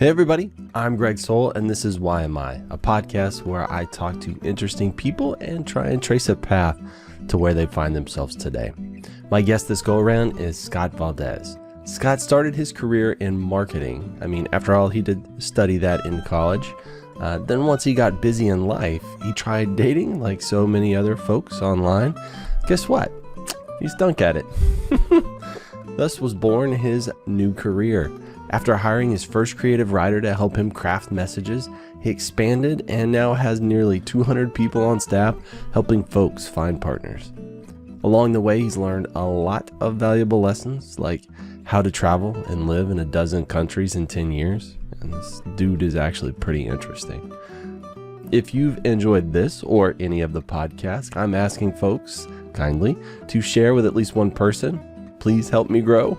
Hey everybody, I'm Greg Sowell and this is Why Am I, a podcast where I talk to interesting people and try and trace a path to where they find themselves today. My guest this go around is Scott Valdez. Scott started his career in marketing. After all, he did study that in college. Then once he got busy in life, he tried dating like so many other folks online. Guess what? He stunk at it. Thus was born his new career. After hiring his first creative writer to help him craft messages, he expanded and now has nearly 200 people on staff helping folks find partners. Along the way, he's learned a lot of valuable lessons, like how to travel and live in a dozen countries in 10 years. And this dude is actually pretty interesting. If you've enjoyed this or any of the podcasts, I'm asking folks kindly to share with at least one person. Please help me grow.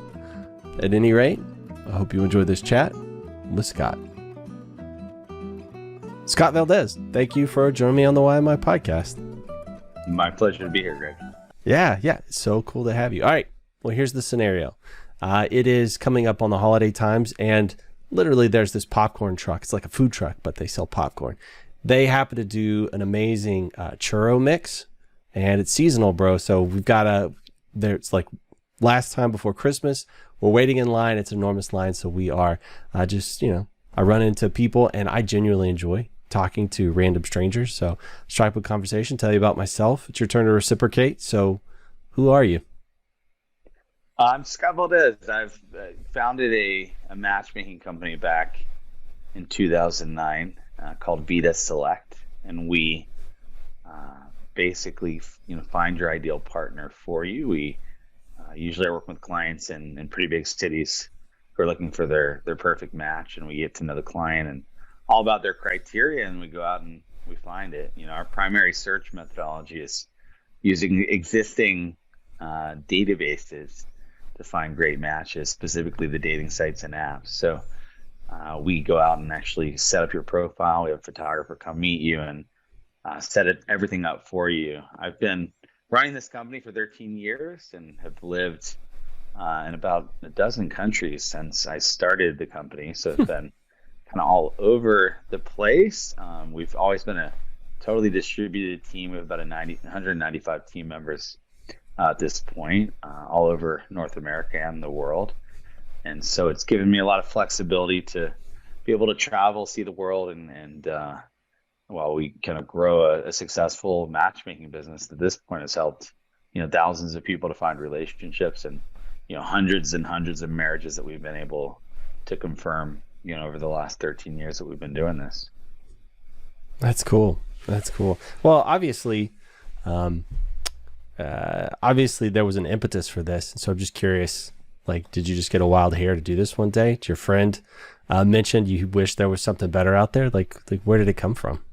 At any rate, I hope you enjoyed this chat with Scott. Scott Valdez, thank you for joining me on the Why Am I podcast. My pleasure to be here, Greg. Yeah. It's so cool to have you. All right. Well, here's the scenario. It is coming up on the holiday times, and literally there's this popcorn truck. It's like a food truck, but they sell popcorn. They happen to do an amazing churro mix, and it's seasonal, bro. So we've got it's like last time before Christmas. We're waiting in line. It's an enormous line. So we are I run into people and I genuinely enjoy talking to random strangers. So strike up a conversation, tell you about myself. It's your turn to reciprocate. So who are you? I'm Scott Valdez. I've founded a matchmaking company back in 2009 called Vita Select. And we basically, find your ideal partner for you. Usually I work with clients in pretty big cities who are looking for their perfect match, and we get to know the client and all about their criteria, and we go out and we find it. Our primary search methodology is using existing databases to find great matches, specifically the dating sites and apps. So we go out and actually set up your profile. We have a photographer come meet you and set everything up for you. I've been running this company for 13 years and have lived in about a dozen countries since I started the company. So it's been kind of all over the place. We've always been a totally distributed team. We have about 195 team members at this point, all over North America and the world. And so it's given me a lot of flexibility to be able to travel, see the world, and while we kind of grow a successful matchmaking business at this point has helped, thousands of people to find relationships and, hundreds and hundreds of marriages that we've been able to confirm, over the last 13 years that we've been doing this. That's cool. Well, obviously there was an impetus for this. So I'm just curious, did you just get a wild hair to do this one day? Did your friend mentioned you wish there was something better out there? Like where did it come from?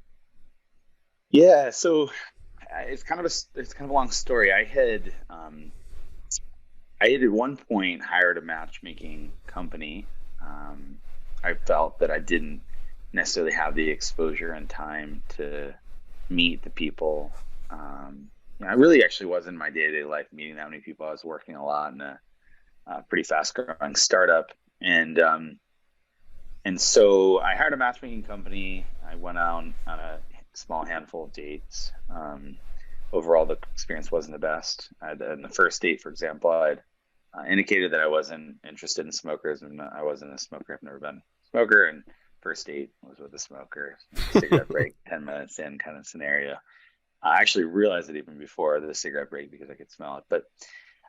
Yeah, so it's kind of a long story. I had at one point hired a matchmaking company. I felt that I didn't necessarily have the exposure and time to meet the people. I really actually was in my day-to-day life meeting that many people. I was working a lot in a pretty fast-growing startup, and so I hired a matchmaking company. I went out on a small handful of dates. Overall, the experience wasn't the best. In the first date, for example, I'd indicated that I wasn't interested in smokers, and I wasn't a smoker. I've never been a smoker, and first date was with a smoker. Cigarette break, 10 minutes in kind of scenario. I actually realized it even before the cigarette break because I could smell it. But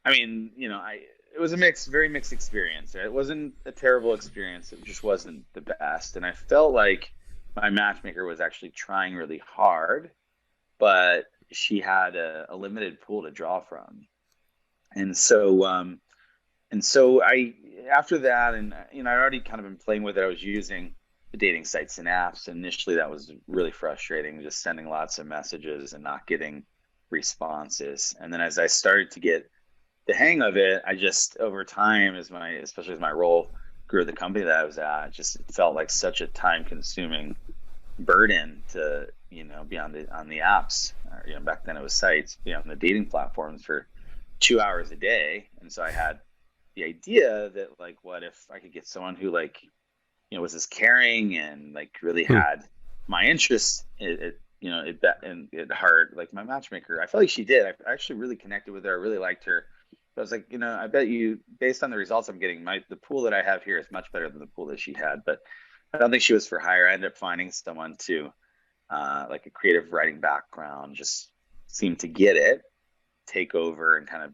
it was a very mixed experience. It wasn't a terrible experience. It just wasn't the best. And I felt like my matchmaker was actually trying really hard, but she had a limited pool to draw from. And so I, after that, and, I'd already kind of been playing with it. I was using the dating sites and apps. Initially, that was really frustrating, just sending lots of messages and not getting responses. And then as I started to get the hang of it, I just, over time, especially as my role grew at the company that I was at, it felt like such a time-consuming burden to, be on the apps. Back then it was sites, be on the dating platforms for 2 hours a day. And so I had the idea that, what if I could get someone who was as caring and like really Hmm. had my interests at heart. Like my matchmaker, I felt like she did. I actually really connected with her. I really liked her. I was like, I bet you, based on the results I'm getting, the pool that I have here is much better than the pool that she had. But I don't think she was for hire. I ended up finding someone to like a creative writing background, just seemed to get it, take over, and kind of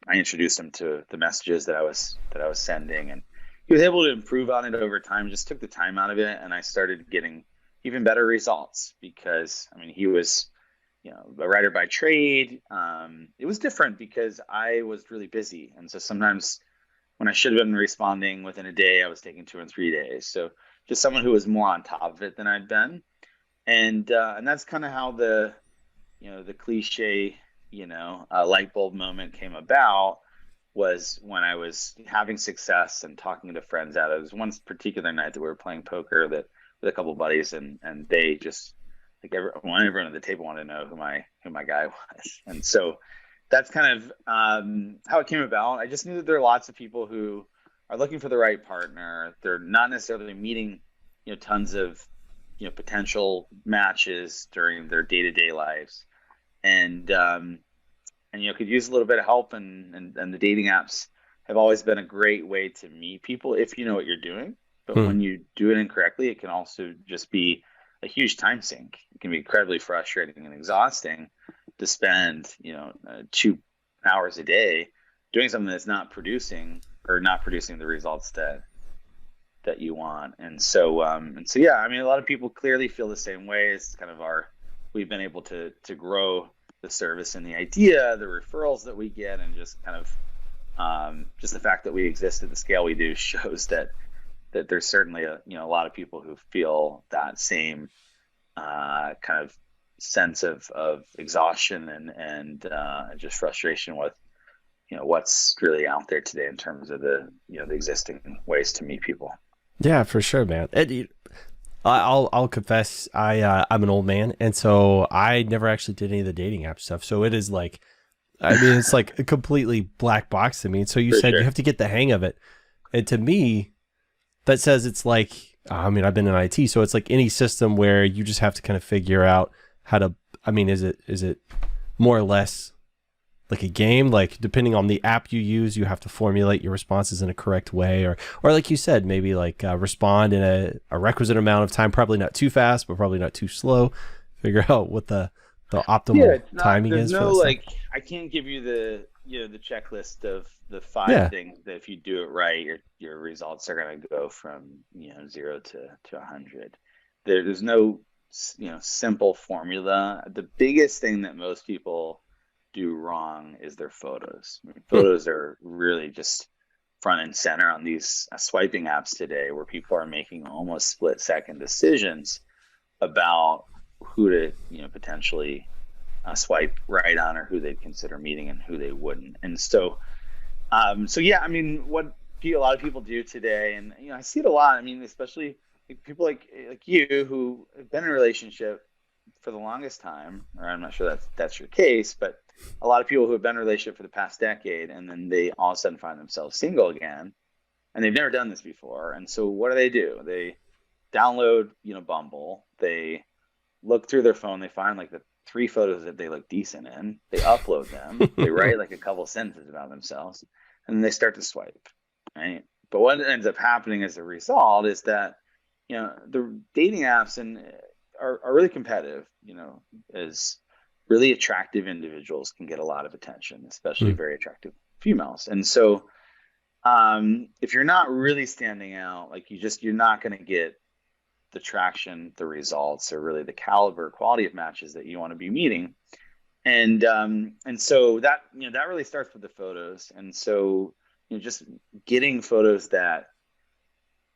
I introduced him to the messages that I was sending, and he was able to improve on it over time. Just took the time out of it, and I started getting even better results because I mean he was a writer by trade. It was different because I was really busy, and so sometimes when I should have been responding within a day, I was taking 2 and 3 days. So just someone who was more on top of it than I'd been, and that's kind of how the cliche light bulb moment came about, was when I was having success and talking to friends out. It was one particular night that we were playing poker that with a couple of buddies, and they just like everyone at the table wanted to know who my guy was, and so that's kind of how it came about. I just knew that there are lots of people who are looking for the right partner. They're not necessarily meeting tons of potential matches during their day-to-day lives, and could use a little bit of help, and the dating apps have always been a great way to meet people if you know what you're doing. But Hmm. when you do it incorrectly, it can also just be a huge time sink. It can be incredibly frustrating and exhausting to spend 2 hours a day doing something that's not producing the results that you want. And so yeah, I mean, a lot of people clearly feel the same way. It's kind of we've been able to grow the service and the idea, the referrals that we get, and just kind of just the fact that we exist at the scale we do shows that there's certainly a lot of people who feel that same kind of sense of exhaustion and just frustration with what's really out there today in terms of the the existing ways to meet people. Yeah, for sure, man. I'll confess, I'm an old man, and so I never actually did any of the dating app stuff. So it is like, I mean, it's like a completely black box to me. So you For said you sure. have to get the hang of it, and to me, that says it's like, I mean, I've been in IT, so it's like any system where you just have to kind of figure out how to. I mean, is it more or less like a game? Like depending on the app you use, you have to formulate your responses in a correct way, or like you said, maybe like respond in a requisite amount of time. Probably not too fast, but probably not too slow. Figure out what the Yeah, optimal it's not. timing There's is for no that stuff. like. I can't give you the the checklist of the five Yeah. things that if you do it right, your results are going to go from 0 to 100. There's no simple formula. The biggest thing that most people do wrong is their photos. I mean, Hmm. photos are really just front and center on these swiping apps today, where people are making almost split-second decisions about who to potentially swipe right on, or who they'd consider meeting and who they wouldn't. And so yeah, I mean, what a lot of people do today, and I see it a lot. I mean, especially people like you who have been in a relationship for the longest time, or I'm not sure that's your case, but a lot of people who have been in a relationship for the past decade, and then they all of a sudden find themselves single again, and they've never done this before. And so what do? They download Bumble. They look through their phone, they find like the 3 photos that they look decent in, they upload them, they write like a couple sentences about themselves, and then they start to swipe, right? But what ends up happening as a result is that the dating apps are really competitive. As really attractive individuals can get a lot of attention, especially Hmm. very attractive females. And so if you're not really standing out, like you're not going to get the traction, the results, or really the caliber, quality of matches that you want to be meeting. And so that really starts with the photos. And so just getting photos that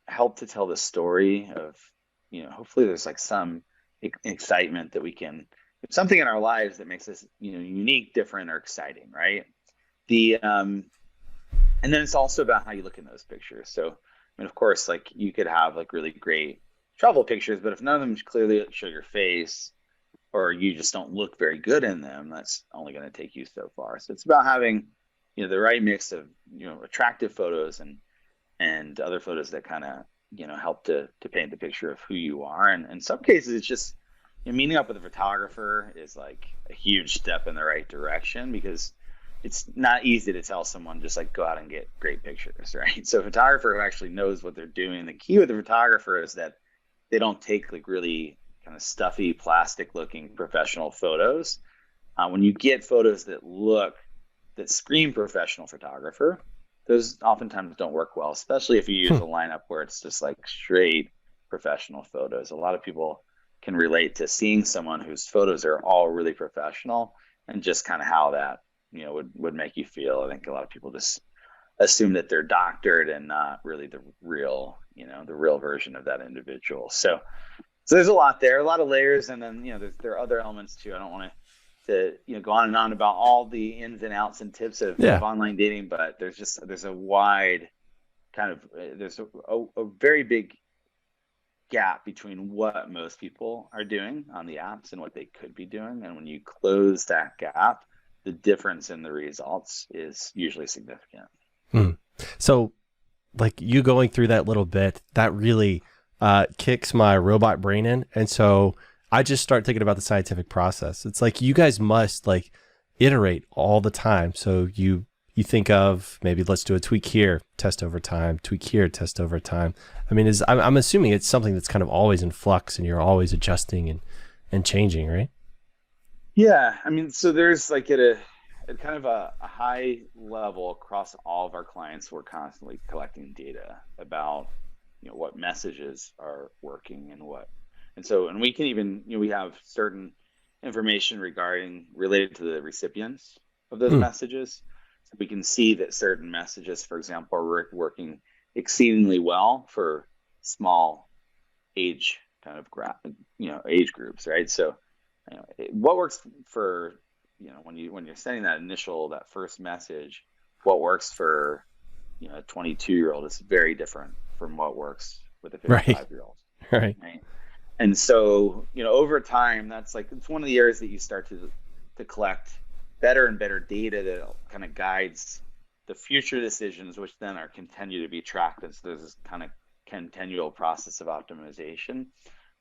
help to tell the story of hopefully there's like some excitement that we can, something in our lives that makes us unique, different, or exciting, right? The And then it's also about how you look in those pictures. So I mean, of course, like you could have like really great travel pictures, but if none of them clearly show your face, or you just don't look very good in them, that's only going to take you so far. So it's about having the right mix of attractive photos and other photos that kind of help to paint the picture of who you are. And in some cases, it's just meeting up with a photographer is like a huge step in the right direction, because it's not easy to tell someone just like go out and get great pictures, right? So a photographer who actually knows what they're doing. The key with the photographer is that they don't take like really kind of stuffy, plastic looking professional photos. When you get photos that scream professional photographer, those oftentimes don't work well, especially if you use a lineup where it's just like straight professional photos. A lot of people can relate to seeing someone whose photos are all really professional, and just kind of how that, would make you feel. I think a lot of people just assume that they're doctored and not really the real version of that individual. So there's a lot there, a lot of layers. And then, there are other elements too. I don't want to go on and on about all the ins and outs and tips of online dating, but there's a wide kind of, there's a very big gap between what most people are doing on the apps and what they could be doing. And when you close that gap, the difference in the results is usually significant. So like you going through that little bit, that really kicks my robot brain in. And so I just start thinking about the scientific process. It's like you guys must like iterate all the time. So you think of maybe let's do a tweak here, test over time, tweak here, test over time. I mean, I'm assuming it's something that's kind of always in flux and you're always adjusting and changing, right? Yeah. I mean, so there's like at kind of a high level across all of our clients, we're constantly collecting data about, what messages are working and we can even, we have certain information related to the recipients of those messages. So we can see that certain messages, for example, are working exceedingly well for small age kind of age groups, right? So, what works for, when you're sending that first message, what works for, a 22-year-old is very different from what works with a 55-year-old. Right. And so, over time, it's one of the areas that you start to collect better and better data that kind of guides the future decisions, which then continue to be tracked. And so there's this kind of continual process of optimization.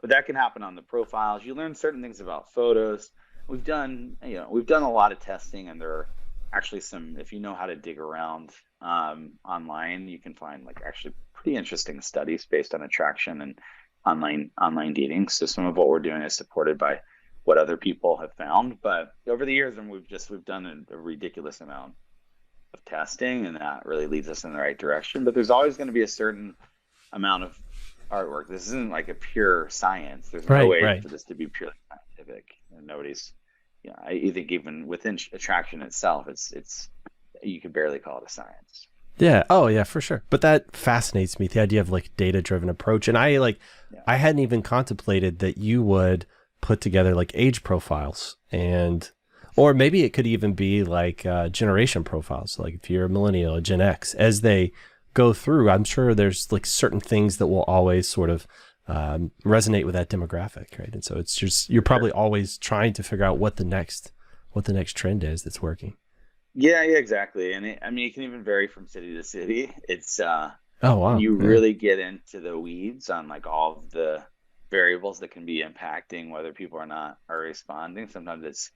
But that can happen on the profiles. You learn certain things about photos. We've done a lot of testing, and there are actually some, if you know how to dig around online, you can find like actually pretty interesting studies based on attraction and online dating. So some of what we're doing is supported by what other people have found. But over the years, and we've done a ridiculous amount of testing, and that really leads us in the right direction. But there's always going to be a certain amount of artwork. This isn't like a pure science. There's no way for this to be purely scientific. And nobody's, I think even within attraction itself, it's you could barely call it a science. Yeah. Oh yeah, for sure. But that fascinates me, the idea of like data-driven approach. And I hadn't even contemplated that you would put together like age profiles, or maybe it could even be like generation profiles. Like if you're a millennial, a Gen X, as they go through, I'm sure there's like certain things that will always sort of resonate with that demographic, right? And so it's just, you're probably always trying to figure out what the next trend is that's working. Yeah, exactly. And it can even vary from city to city. It's oh wow, you really get into the weeds on like all of the variables that can be impacting whether people are responding. Sometimes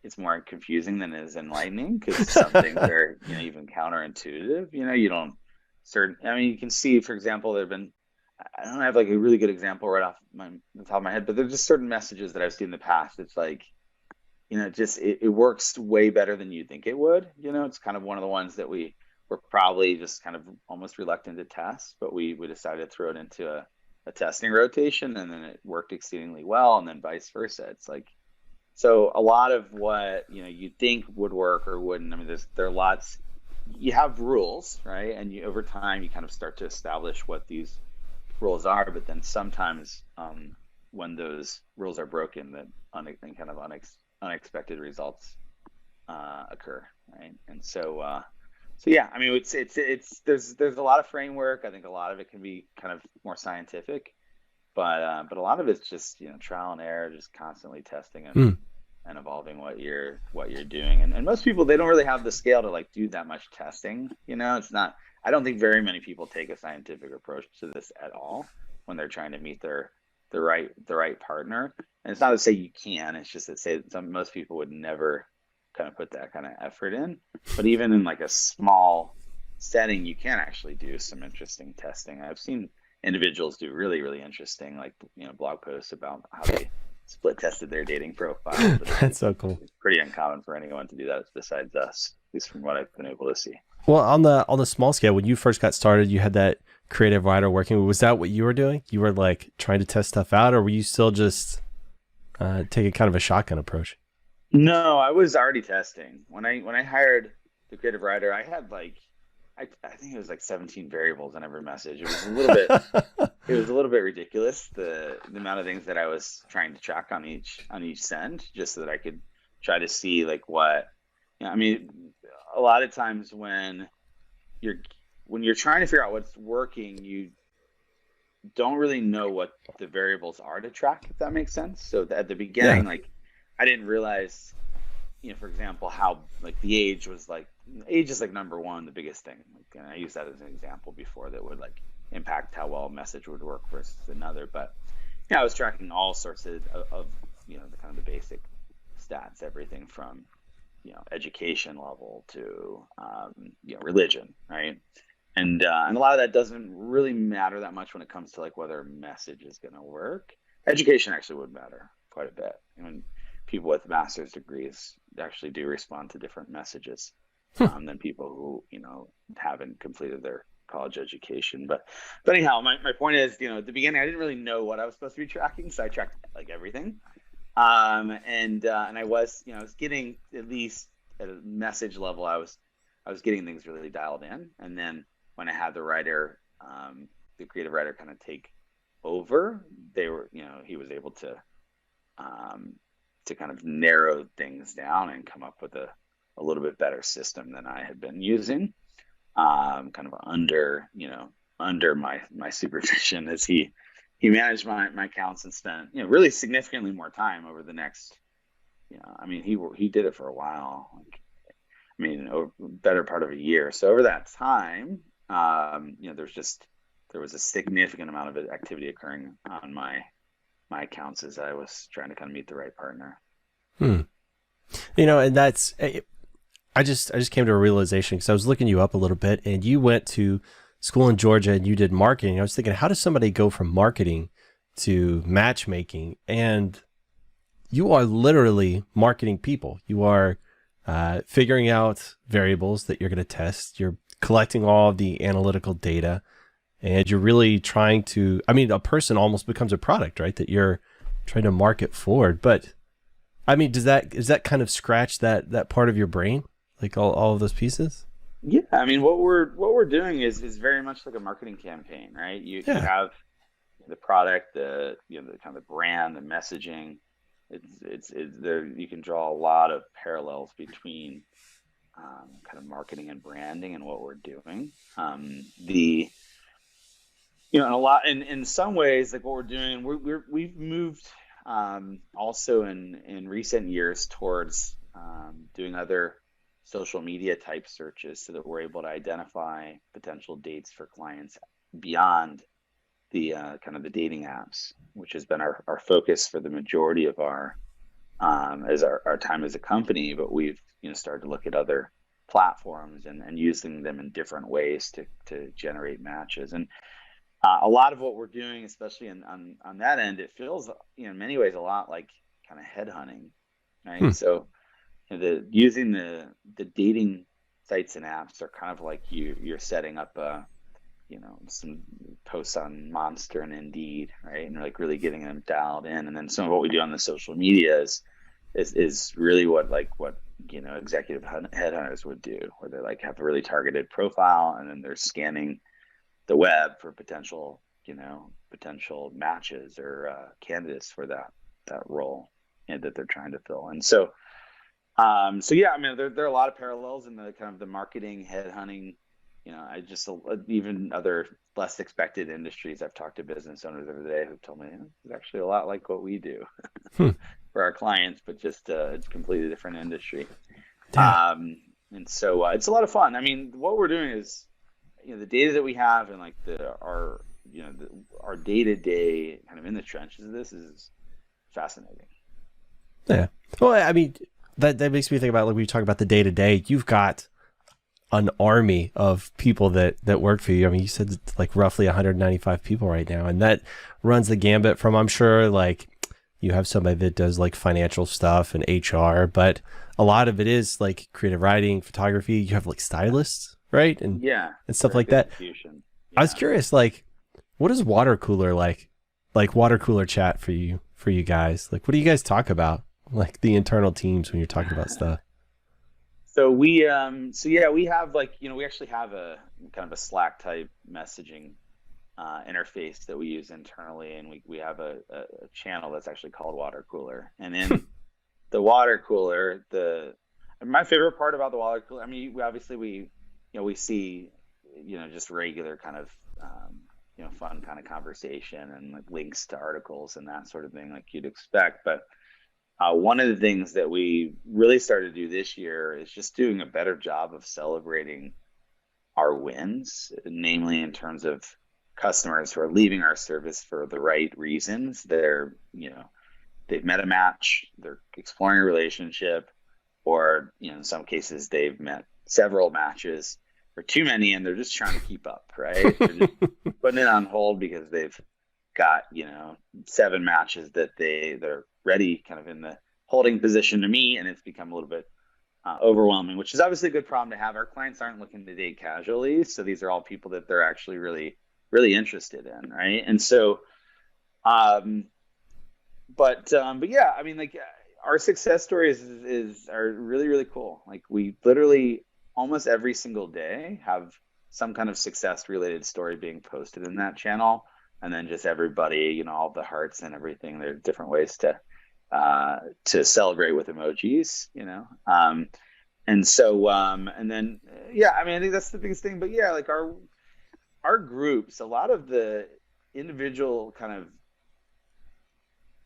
it's more confusing than it is enlightening, because some things are even counterintuitive. You can see, for example, I don't have like a really good example right off the top of my head, but there's just certain messages that I've seen in the past. It's like, it works way better than you think it would. It's kind of one of the ones that we were probably just kind of almost reluctant to test, but we decided to throw it into a testing rotation, and then it worked exceedingly well, and then vice versa. It's like, so a lot of what, you think would work or wouldn't, I mean, there are lots, you have rules, right? And over time, you kind of start to establish what these rules are, but then sometimes when those rules are broken, that unexpected results occur, right? And so yeah, I mean, there's a lot of framework. I think a lot of it can be kind of more scientific, but a lot of it's just trial and error, just constantly testing and evolving what you're doing. And most people, they don't really have the scale to like do that much testing. It's not. I don't think very many people take a scientific approach to this at all when they're trying to meet the right partner. And it's not to say you can, it's just to say that most people would never kind of put that kind of effort in. But even in like a small setting, you can actually do some interesting testing. I've seen individuals do really, really interesting, like, blog posts about how they split tested their dating profile. That's so cool. It's pretty uncommon for anyone to do that besides us, at least from what I've been able to see. Well, on the small scale, when you first got started, you had that creative writer working. Was that what you were doing? You were like trying to test stuff out, or were you still just taking kind of a shotgun approach? No, I was already testing. When I hired the creative writer, I had like, I think it was like 17 variables in every message. It was a little bit ridiculous, the amount of things that I was trying to track on each send, just so that I could try to see like what, I mean, a lot of times when you're trying to figure out what's working, you don't really know what the variables are to track, if that makes sense. So at the beginning, like, I didn't realize, for example, how like the age is like number one, the biggest thing. Like, and I used that as an example before that would like impact how well a message would work versus another. But I was tracking all sorts of the kind of the basic stats, everything from education level to religion, right? And a lot of that doesn't really matter that much when it comes to like whether a message is going to work. Education actually would matter quite a bit. People with master's degrees actually do respond to different messages than people who haven't completed their college education. But anyhow, my point is, at the beginning I didn't really know what I was supposed to be tracking, so I tracked like everything. And I was getting, at least at a message level, I was getting things really dialed in. And then when I had the writer, the creative writer kind of take over, he was able to kind of narrow things down and come up with a little bit better system than I had been using, kind of under my supervision, as he managed my accounts and spent really significantly more time over the next, he did it for a while, over better part of a year. So over that time, there was a significant amount of activity occurring on my accounts as I was trying to kind of meet the right partner. And that's, I just came to a realization, because I was looking you up a little bit, and you went to school in Georgia and you did marketing. I was thinking, how does somebody go from marketing to matchmaking? And you are literally marketing people. You are figuring out variables that you're going to test. You're collecting all of the analytical data, and you're really trying to, a person almost becomes a product, right? That you're trying to market forward. But does that kind of scratch that part of your brain, like all of those pieces? Yeah, what we're doing is very much like a marketing campaign, right? You have the product, the kind of the brand, the messaging. It's there. You can draw a lot of parallels between kind of marketing and branding and what we're doing. In some ways, like what we're doing, we've moved also in recent years towards doing other social media type searches, so that we're able to identify potential dates for clients beyond the kind of the dating apps, which has been our focus for the majority of our time as a company. But we've started to look at other platforms and using them in different ways to generate matches. And a lot of what we're doing, especially on that end, it feels in many ways a lot like kind of headhunting, right? So using the dating sites and apps are kind of like you're setting up some posts on Monster and Indeed, right? And like really getting them dialed in. And then some of what we do on the social media is really what executive headhunters would do, where they like have a really targeted profile, and then they're scanning the web for potential matches or candidates for that role that they're trying to fill. And so yeah, there are a lot of parallels in the kind of the marketing, headhunting. Even other less expected industries. I've talked to business owners every day who've told me it's actually a lot like what we do for our clients, but just it's a completely different industry. And so it's a lot of fun. What we're doing is the data that we have and like our day to day kind of in the trenches of this is fascinating. Yeah. Well, I mean, that makes me think about, like, we talk about the day to day. You've got an army of people that work for you. I mean, you said it's like roughly 195 people right now, and that runs the gambit from, I'm sure, like, you have somebody that does like financial stuff and HR, but a lot of it is like creative writing, photography. You have like stylists, right? Yeah, And stuff like direct that. execution. I was Yeah. curious, what is water cooler like water cooler chat for you guys? Like, what do you guys talk about? Like the internal teams when you're talking about stuff. So we have like, we actually have a kind of a Slack type messaging interface that we use internally, and we have a channel that's actually called Water Cooler. And in the water cooler, my favorite part about the water cooler, I mean, we see, just regular kind of fun kind of conversation and like links to articles and that sort of thing like you'd expect. But one of the things that we really started to do this year is just doing a better job of celebrating our wins, namely in terms of customers who are leaving our service for the right reasons. They've met a match, they're exploring a relationship, or in some cases they've met several matches or too many, and they're just trying to keep up, right? They're just putting it on hold because they've got 7 matches that they're ready, kind of in the holding position to meet, and it's become a little bit overwhelming, which is obviously a good problem to have. Our clients aren't looking to date casually, so these are all people that they're actually really, really interested in, right? And so, but yeah, I mean, like, our success stories are really, really cool. Like, we literally almost every single day have some kind of success related story being posted in that channel, and then just everybody, all the hearts and everything. There are different ways to celebrate with emojis, and so and then yeah, I mean, I think that's the biggest thing. But yeah, like our groups, a lot of the individual kind of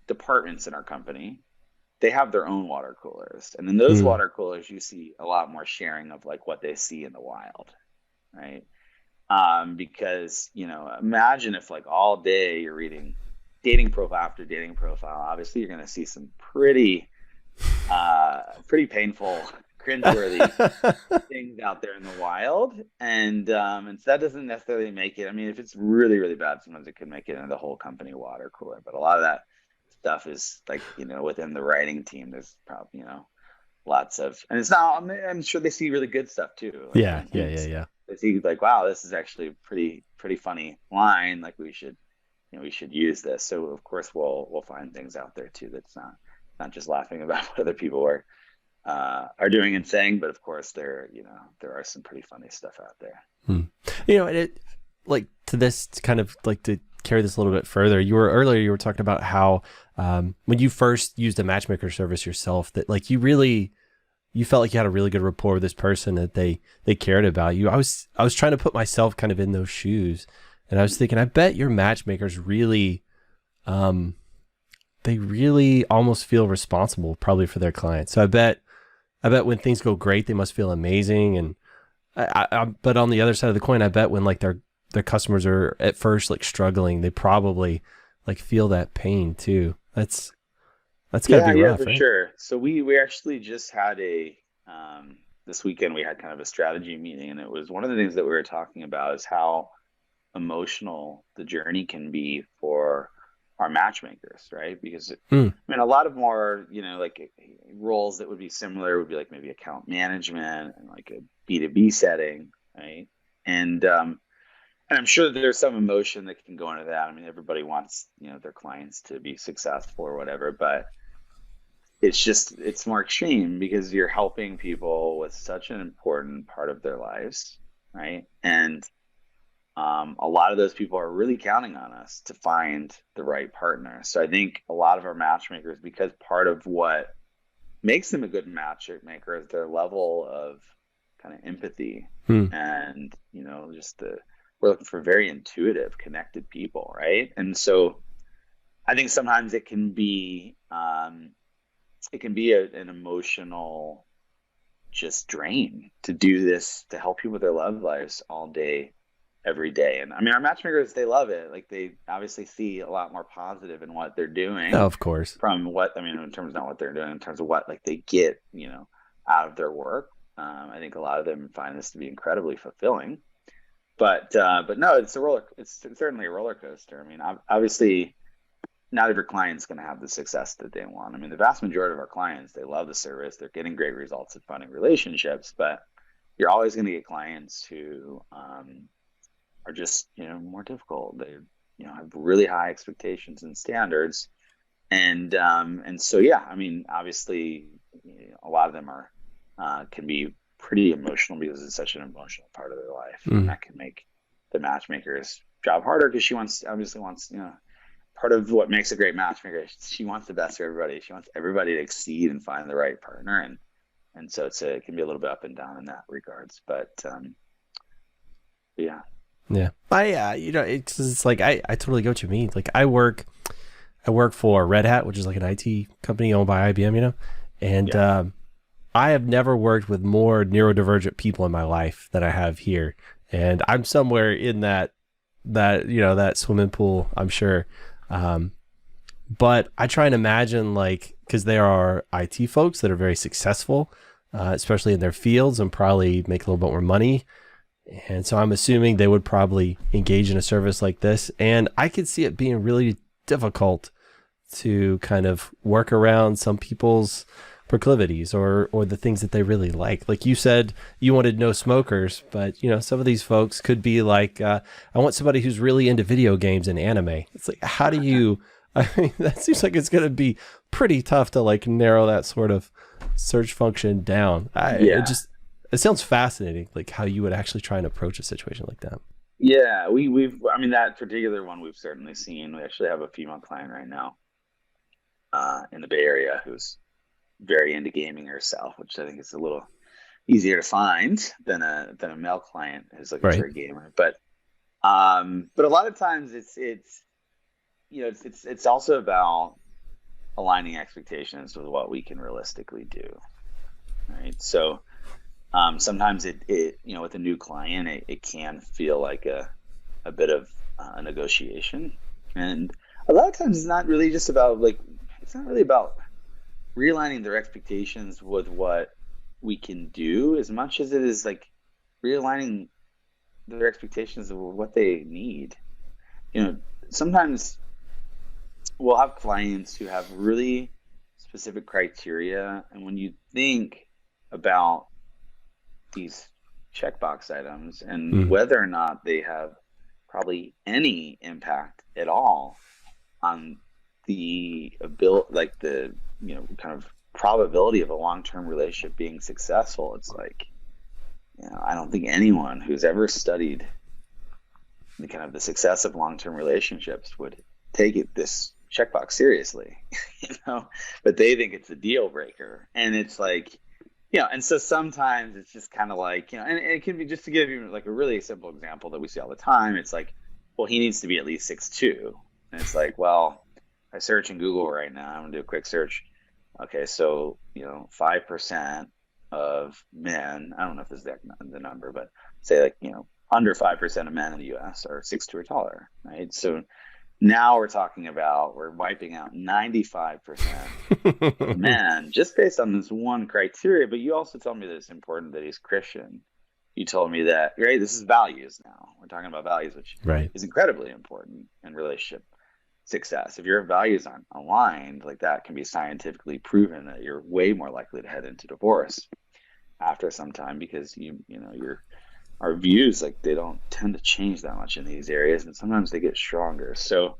departments in our company, they have their own water coolers, and in those Mm. water coolers you see a lot more sharing of like what they see in the wild, right? Because imagine if like all day you're reading dating profile after dating profile. Obviously you're going to see some pretty painful, cringeworthy things out there in the wild, and so that doesn't necessarily make it. I mean, if it's really, really bad, sometimes it can make it into the whole company water cooler, but a lot of that stuff is like, within the writing team, there's probably, lots of, and it's not, I'm sure they see really good stuff too. Like, Yeah. they see like, wow, this is actually a pretty funny line. Like, we should use this. So of course we'll find things out there too that's not just laughing about what other people are doing and saying, but of course there are some pretty funny stuff out there. And it, like, to this kind of like to carry this a little bit further, you were talking about how when you first used a matchmaker service yourself, that like you felt like you had a really good rapport with this person, that they cared about you. I was trying to put myself kind of in those shoes, and I was thinking, I bet your matchmakers really they really almost feel responsible probably for their clients. So I bet when things go great, they must feel amazing. And but on the other side of the coin, I bet when like their customers are at first like struggling, they probably like feel that pain too. That's gotta be rough, for right? sure. So we actually just had this weekend we had kind of a strategy meeting, and it was one of the things that we were talking about is how emotional the journey can be for our matchmakers, right? Because Hmm. I mean, a lot of more, like roles that would be similar would be like maybe account management and like a B2B setting, right? And I'm sure that there's some emotion that can go into that. I mean, everybody wants, their clients to be successful or whatever, but it's more extreme because you're helping people with such an important part of their lives, right? And a lot of those people are really counting on us to find the right partner. So I think a lot of our matchmakers, because part of what makes them a good matchmaker is their level of kind of empathy, Hmm. and we're looking for very intuitive, connected people, right? And so I think sometimes it can be an emotional just drain to do this, to help people with their love lives all day every day. And I mean, our matchmakers, they love it. Like they obviously see a lot more positive in what they're doing Oh, of course. from what, I mean, in terms of not what they're doing, in terms of what like they get, out of their work. I think a lot of them find this to be incredibly fulfilling. But no, it's certainly a roller coaster. I mean, obviously not every client's going to have the success that they want. I mean, the vast majority of our clients, they love the service, they're getting great results at finding relationships, but you're always going to get clients who are just, more difficult. They, have really high expectations and standards. And so, yeah, I mean, obviously a lot of them can be pretty emotional because it's such an emotional part of their life. And that can make the matchmaker's job harder because she obviously wants, part of what makes a great matchmaker, she wants the best for everybody. She wants everybody to exceed and find the right partner. And so it can be a little bit up and down in that regards, but yeah. Yeah. It's like, I totally get what you mean. Like I work for Red Hat, which is like an IT company owned by IBM, and I have never worked with more neurodivergent people in my life than I have here. And I'm somewhere in that swimming pool, I'm sure. But I try and imagine, like, because there are IT folks that are very successful, especially in their fields, and probably make a little bit more money. And so I'm assuming they would probably engage in a service like this. And I could see it being really difficult to kind of work around some people's proclivities or the things that they really like. Like you said, you wanted no smokers, but some of these folks could be like, I want somebody who's really into video games and anime. It's like, how do you, I mean, that seems like it's going to be pretty tough to like narrow that sort of search function down. It sounds fascinating, like how you would actually try and approach a situation like that. Yeah, I mean, that particular one we've certainly seen. We actually have a female client right now in the Bay Area who's very into gaming herself, which I think is a little easier to find than a male client who's looking for a gamer. But a lot of times it's also about aligning expectations with what we can realistically do, right? So sometimes it with a new client, it can feel like a bit of a negotiation, and a lot of times it's not really about realigning their expectations with what we can do as much as it is like realigning their expectations of what they need. Sometimes we'll have clients who have really specific criteria, and when you think about these checkbox items and whether or not they have probably any impact at all on the ability, like the kind of probability of a long-term relationship being successful, it's like, I don't think anyone who's ever studied the kind of the success of long-term relationships would take this checkbox seriously, but they think it's a deal breaker. And it's like, and so sometimes it's just kind of like, and it can be, just to give you like a really simple example that we see all the time, it's like, well, he needs to be at least 6'2". And it's like, well, I search in Google right now, I'm gonna do a quick search. Okay, so 5% of men, I don't know if this is the number, but say like under 5% of men in the US are 6'2" or taller, right? So now we're wiping out 95% of men just based on this one criteria. But you also told me that it's important that he's Christian. You told me that, right, this is values now. We're talking about values, which is incredibly important in relationship success. If your values aren't aligned, like that can be scientifically proven that you're way more likely to head into divorce after some time, because our views, like, they don't tend to change that much in these areas, and sometimes they get stronger. So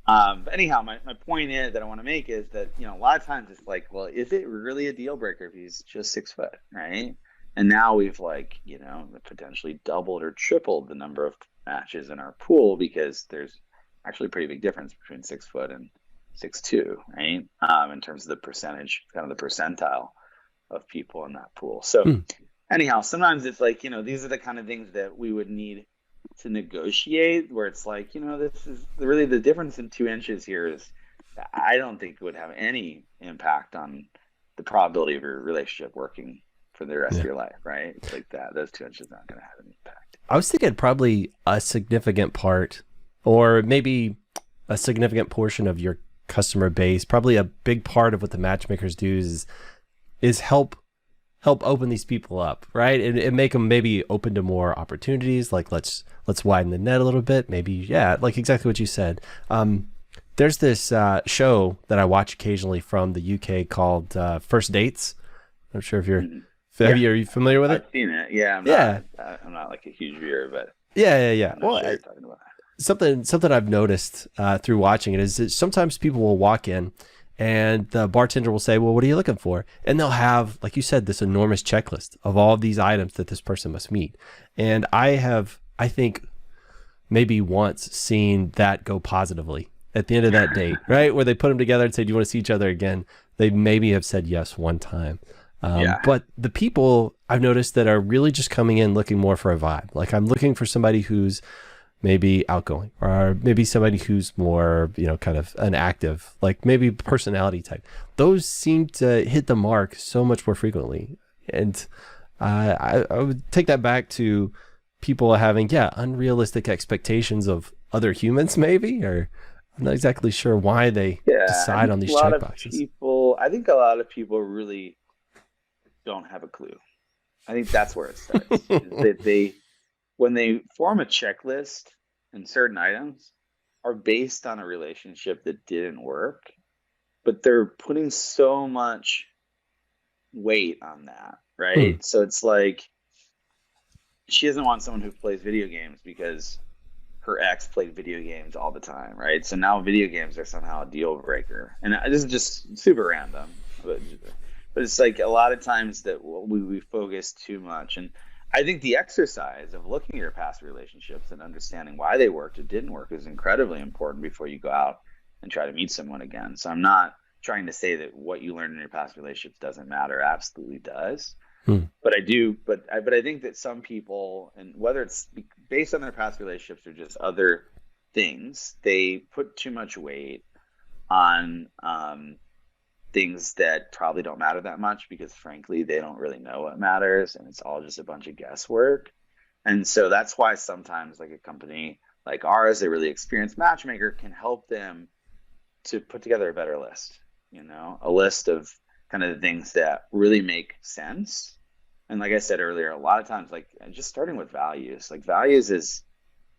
anyhow, my point is that I want to make is that a lot of times it's like, well, is it really a deal breaker if he's just 6 foot, right? And now we've potentially doubled or tripled the number of matches in our pool, because there's actually a pretty big difference between 6 foot and 6'2", right? In terms of the percentage, kind of the percentile of people in that pool. So anyhow, sometimes it's like, these are the kind of things that we would need to negotiate, where it's like, this is really the difference in 2 inches here is, I don't think it would have any impact on the probability of your relationship working for the rest of your life, right? It's like that. Those 2 inches aren't going to have an impact. I was thinking probably a significant part, or maybe a significant portion of your customer base, probably a big part of what the matchmakers do is help open these people up, right? And make them maybe open to more opportunities. Like let's widen the net a little bit. Maybe, yeah, like exactly what you said. There's this show that I watch occasionally from the UK called First Dates. I'm sure if you're, are you familiar with it? I've seen it. Yeah, I'm not like a huge viewer, but yeah. I'm not Well, sure you're talking about. something I've noticed through watching it is that sometimes people will walk in and the bartender will say, well, what are you looking for? And they'll have, like you said, this enormous checklist of all of these items that this person must meet. And I think, maybe once seen that go positively at the end of that date, right? Where they put them together and say, do you want to see each other again? They maybe have said yes one time. But the people I've noticed that are really just coming in looking more for a vibe. Like I'm looking for somebody who's maybe outgoing, or maybe somebody who's more, kind of an active, like maybe personality type. Those seem to hit the mark so much more frequently. And I would take that back to people having, unrealistic expectations of other humans, maybe, or I'm not exactly sure why they decide on these checkboxes. I think a lot of people really don't have a clue. I think that's where it starts. That when they form a checklist and certain items are based on a relationship that didn't work, but they're putting so much weight on that, right? So it's like she doesn't want someone who plays video games because her ex played video games all the time, right? So now video games are somehow a deal breaker. And this is just super random, but it's like a lot of times that we focus too much. And I think the exercise of looking at your past relationships and understanding why they worked or didn't work is incredibly important before you go out and try to meet someone again. So I'm not trying to say that what you learned in your past relationships doesn't matter. It absolutely does. But I think that some people, and whether it's based on their past relationships or just other things, they put too much weight on things that probably don't matter that much because frankly they don't really know what matters, and it's all just a bunch of guesswork. And so that's why sometimes like a company like ours, a really experienced matchmaker, can help them to put together a better list, a list of kind of the things that really make sense. And like I said earlier, a lot of times, like just starting with values, like values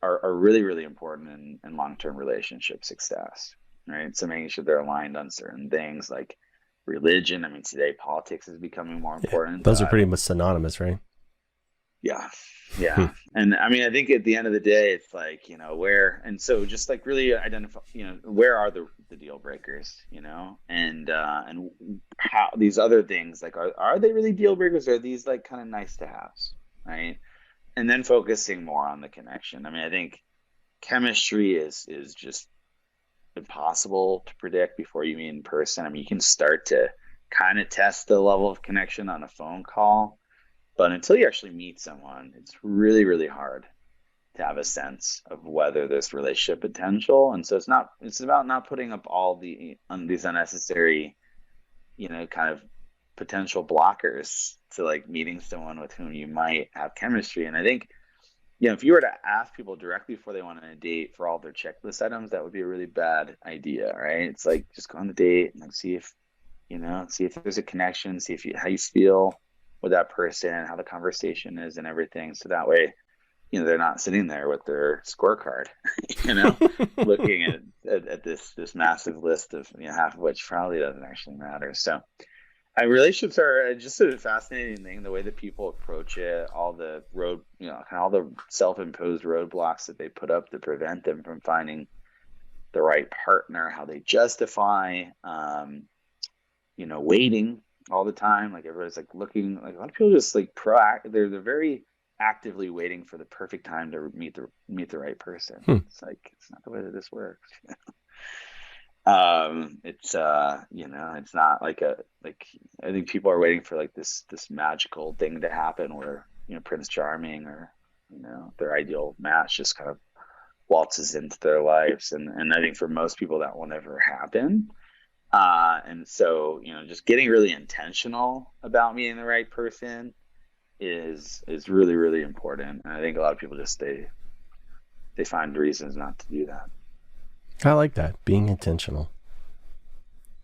are really, really important in long-term relationship success, right? So making sure they're aligned on certain things like religion. I mean, today politics is becoming more important. Those are pretty much synonymous, right? Yeah. And I mean, I think at the end of the day, it's like, where, and so just like really identify, where are the deal breakers, and how these other things, like, are they really deal breakers, or are these like kind of nice to haves, right? And then focusing more on the connection. I mean, I think chemistry is just impossible to predict before you meet in person. I mean, you can start to kind of test the level of connection on a phone call, but until you actually meet someone, it's really, really hard to have a sense of whether there's relationship potential. And so it's about not putting up all these unnecessary, kind of potential blockers to like meeting someone with whom you might have chemistry. And I think, if you were to ask people directly before they went on a date for all their checklist items, that would be a really bad idea, right? It's like, just go on the date and like see if there's a connection, see how you feel with that person, how the conversation is and everything. So that way, they're not sitting there with their scorecard, looking at this massive list of, half of which probably doesn't actually matter. So relationships are just a fascinating thing, the way that people approach it, all the all the self-imposed roadblocks that they put up to prevent them from finding the right partner, how they justify, waiting all the time. Like everybody's like looking, like a lot of people just like proactive. They're very actively waiting for the perfect time to meet the right person. It's like, it's not the way that this works. It's it's not like I think people are waiting for like this magical thing to happen where Prince Charming or their ideal match just kind of waltzes into their lives, and I think for most people that will never happen. And so just getting really intentional about meeting the right person, is really, really important. And I think a lot of people just they find reasons not to do that. I like that, being intentional,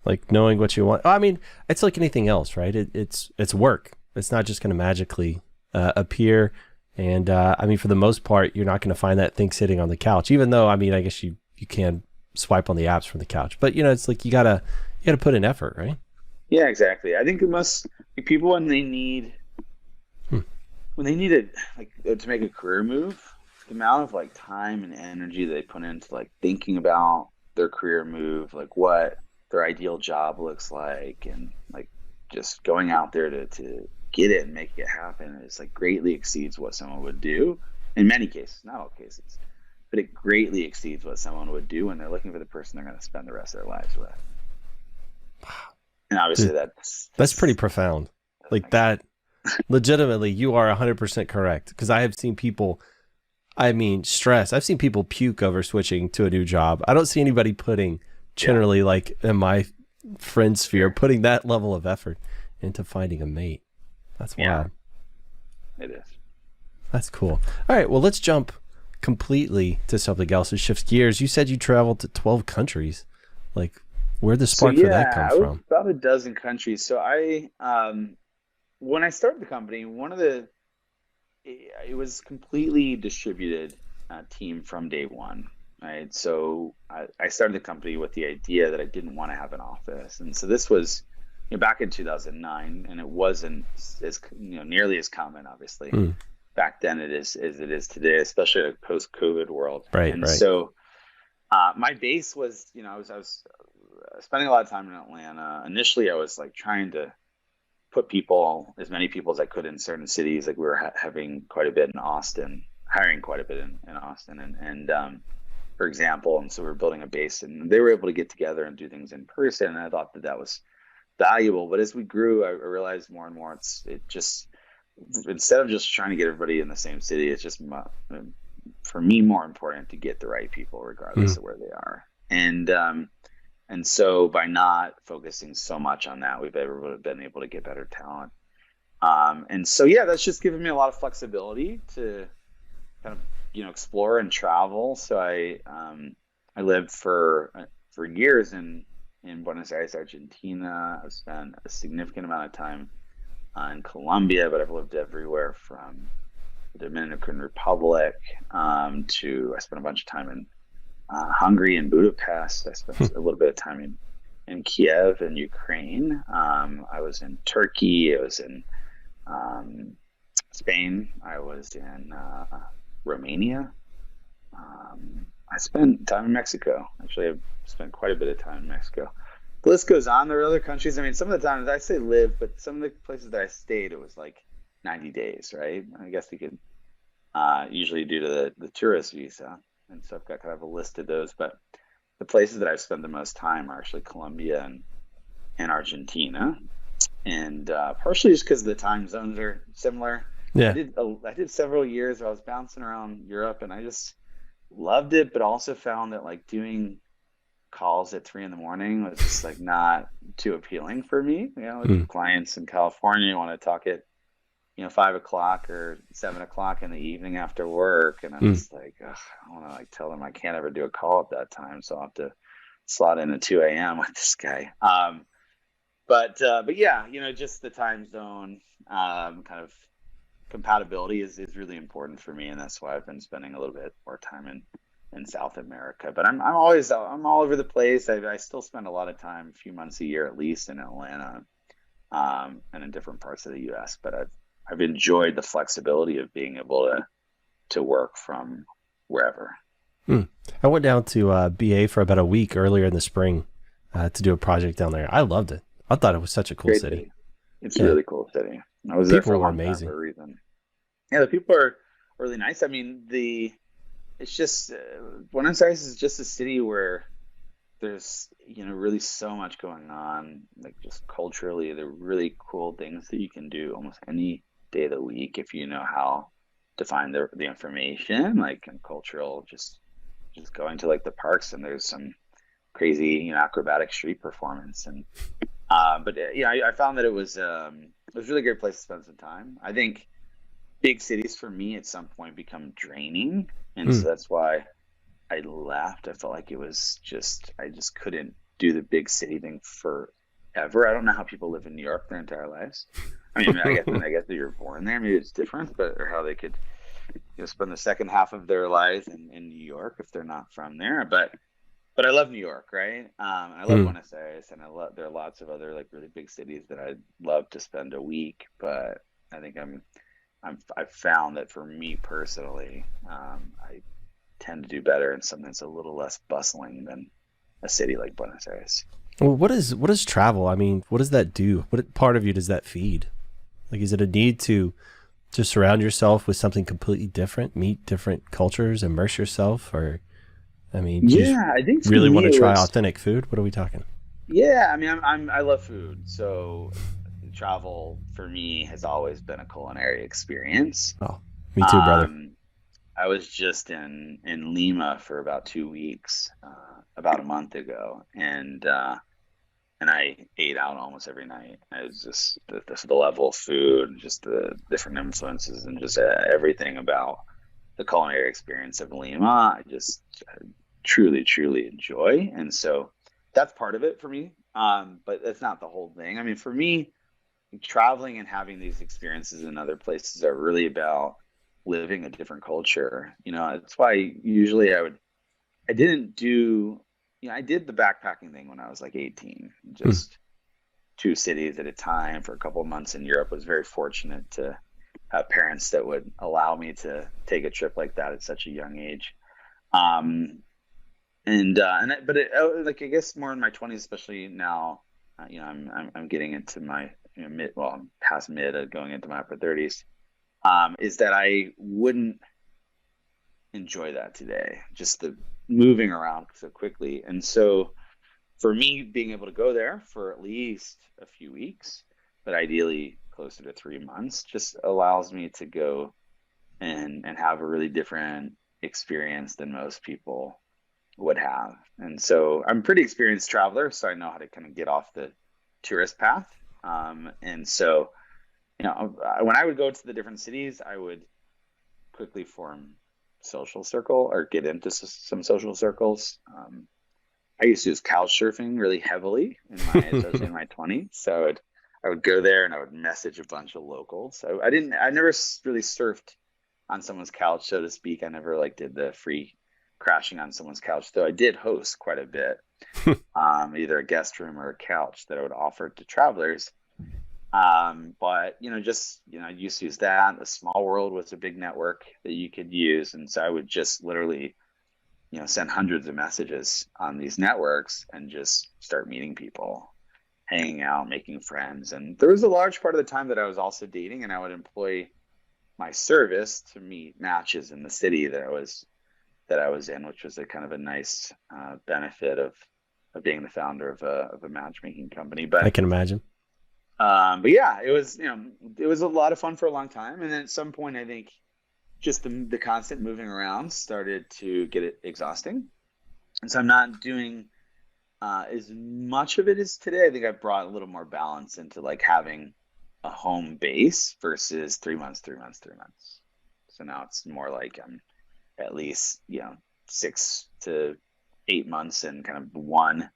like knowing what you want. I mean, it's like anything else, right? It's work. It's not just going to magically appear. And I mean, for the most part, you're not going to find that thing sitting on the couch, even though, I mean, I guess you can swipe on the apps from the couch, but it's like you gotta put in effort, right? Yeah, exactly. I think people when they need it, like to make a career move, the amount of like time and energy they put into like thinking about their career move, like what their ideal job looks like, and like just going out there to get it and make it happen is like greatly exceeds what someone would do in many cases, not all cases, but it greatly exceeds what someone would do when they're looking for the person they're going to spend the rest of their lives with. And obviously Dude, that's pretty profound. Like that, legitimately, you are 100% correct. Because I have seen people, I mean, stress. I've seen people puke over switching to a new job. I don't see anybody putting, generally, like in my friend sphere, putting that level of effort into finding a mate. That's wild. It is. That's cool. All right, well, let's jump completely to something else. It shifts gears. You said you traveled to 12 countries. Like, where'd the spark for that come from? About a dozen countries. So I, when I started the company, it was completely distributed team from day one, right? So I started the company with the idea that I didn't want to have an office. And so this was back in 2009, and it wasn't as nearly as common, obviously. Back then as it is today, especially in a post-COVID world. Right. So my base was, I was spending a lot of time in Atlanta. Initially, I was like trying to put as many people as I could in certain cities. Like we were having quite a bit in Austin, hiring quite a bit in Austin, and for example, and so we were building a base, and they were able to get together and do things in person. And I thought that was valuable. But as we grew, I realized more and more instead of just trying to get everybody in the same city, it's just for me more important to get the right people regardless of where they are. And so by not focusing so much on that, we've been able to get better talent. And so that's just given me a lot of flexibility to kind of explore and travel. So I lived for years in Buenos Aires, Argentina. I've spent a significant amount of time in Colombia, but I've lived everywhere from the Dominican Republic I spent a bunch of time in Hungary and Budapest. I spent a little bit of time in Kiev and Ukraine. I was in Turkey. I was in Spain. I was in Romania. I spent time in Mexico. Actually, I've spent quite a bit of time in Mexico. The list goes on. There are other countries. I mean, some of the times I say live, but some of the places that I stayed, it was like 90 days, right? I guess we could usually due to the tourist visa. And so I've got kind of a list of those. But the places that I've spent the most time are actually Colombia and Argentina. And partially just because the time zones are similar. Yeah. I did several years where I was bouncing around Europe, and I just loved it, but also found that like doing calls at 3 a.m. was just like not too appealing for me. Clients in California want to talk at 5 o'clock or 7 o'clock in the evening after work, and I'm just like, ugh, I want to like tell them I can't ever do a call at that time, so I'll have to slot in at 2 a.m. with this guy. But yeah, just the time zone kind of compatibility is really important for me, and that's why I've been spending a little bit more time in South America. But I'm all over the place. I still spend a lot of time, a few months a year at least, in Atlanta and in different parts of the U.S. But I've enjoyed the flexibility of being able to work from wherever. I went down to BA for about a week earlier in the spring to do a project down there. I loved it. I thought it was such a cool city. It's a really cool city. I was there for a long time for a reason. Yeah, the people are really nice. I mean, it's just Buenos Aires is just a city where there's really so much going on. Like just culturally, there are really cool things that you can do almost any day of the week if you know how to find the information. Like in cultural, just going to like the parks, and there's some crazy acrobatic street performance. And but I found that it was a really great place to spend some time. I think big cities for me at some point become draining. And Hmm. so that's why I left. I felt like it was I just couldn't do the big city thing forever. I don't know how people live in New York their entire lives. I guess that you're born there, maybe it's different, but or how they could, spend the second half of their life in New York if they're not from there. But I love New York, right? I love Hmm. Buenos Aires, and there are lots of other like really big cities that I'd love to spend a week. But I think I've found that for me personally, I tend to do better in something that's a little less bustling than a city like Buenos Aires. Well, what is travel? I mean, what does that do? What part of you does that feed? Like, is it a need to just surround yourself with something completely different, meet different cultures, immerse yourself, or I mean, do you just Yeah, I think for really want me to it try was. authentic food? What are we talking? Yeah, I mean, I love food, so travel for me has always been a culinary experience. Oh, me too, brother. Um, I was just in Lima for about 2 weeks, about a month ago, and I ate out almost every night. It was just the level of food, just the different influences, and just everything about the culinary experience of Lima. I just truly, truly enjoy, and so that's part of it for me. But that's not the whole thing. I mean, for me, traveling and having these experiences in other places are really about living a different culture. That's why usually I didn't do, I did the backpacking thing when I was like 18, Hmm. just two cities at a time for a couple of months in Europe. Was very fortunate to have parents that would allow me to take a trip like that at such a young age. Um, but like I guess more in my 20s, especially now, I'm getting into my mid, well, I'm past mid, going into my upper 30s. Is that I wouldn't enjoy that today, just the moving around so quickly. And so for me, being able to go there for at least a few weeks, but ideally closer to 3 months, just allows me to go and have a really different experience than most people would have. And so I'm a pretty experienced traveler, so I know how to kind of get off the tourist path. And so, when I would go to the different cities, I would quickly form social circle or get into some social circles. I used to use couch surfing really heavily especially in my 20s. So I would go there and I would message a bunch of locals. So I never really surfed on someone's couch, so to speak. I never like did the free crashing on someone's couch, though I did host quite a bit, either a guest room or a couch that I would offer to travelers. But I used to use that. The Small World was a big network that you could use, and so I would just literally, send hundreds of messages on these networks and just start meeting people, hanging out, making friends. And there was a large part of the time that I was also dating, and I would employ my service to meet matches in the city that I was in, which was a kind of a nice benefit of being the founder of a matchmaking company. I But can imagine. but yeah, it was a lot of fun for a long time, and then at some point, I think just the constant moving around started to get it exhausting, and so I'm not doing as much of it as today. I think I brought a little more balance into like having a home base versus 3 months, 3 months, 3 months. So now it's more like I'm at least 6 to 8 months in kind of one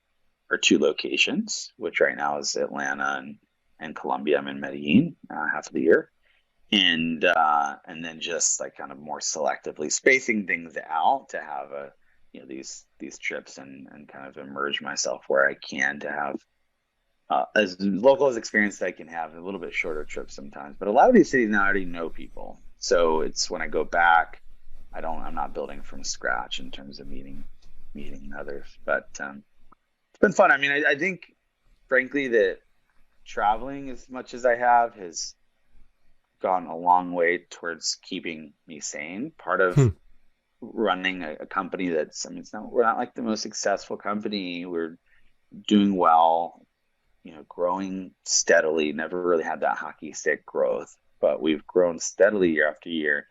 or two locations, which right now is Atlanta and Colombia. I'm in Medellin half of the year, and then just like kind of more selectively spacing things out to have these trips and kind of immerse myself where I can to have as local as experience as I can have, a little bit shorter trips sometimes. But a lot of these cities now I already know people, so it's when I go back, I'm not building from scratch in terms of meeting others. But it's been fun. I mean, I think frankly that traveling as much as I have has gone a long way towards keeping me sane. Part of Hmm. running a company that's, I mean, we're not like the most successful company. We're doing well, growing steadily. Never really had that hockey stick growth, but we've grown steadily year after year.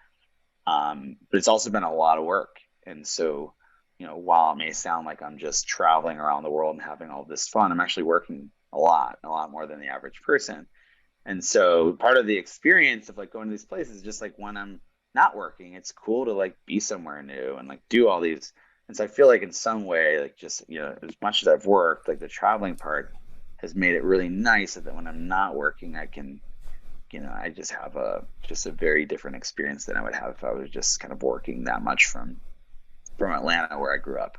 But it's also been a lot of work. And so, while it may sound like I'm just traveling around the world and having all this fun, I'm actually working a lot more than the average person. And so part of the experience of like going to these places is just like when I'm not working, it's cool to like be somewhere new and like do all these. And so I feel like in some way, like just, as much as I've worked, like the traveling part has made it really nice that when I'm not working, I can, I just have a very different experience than I would have if I was just kind of working that much from Atlanta where I grew up.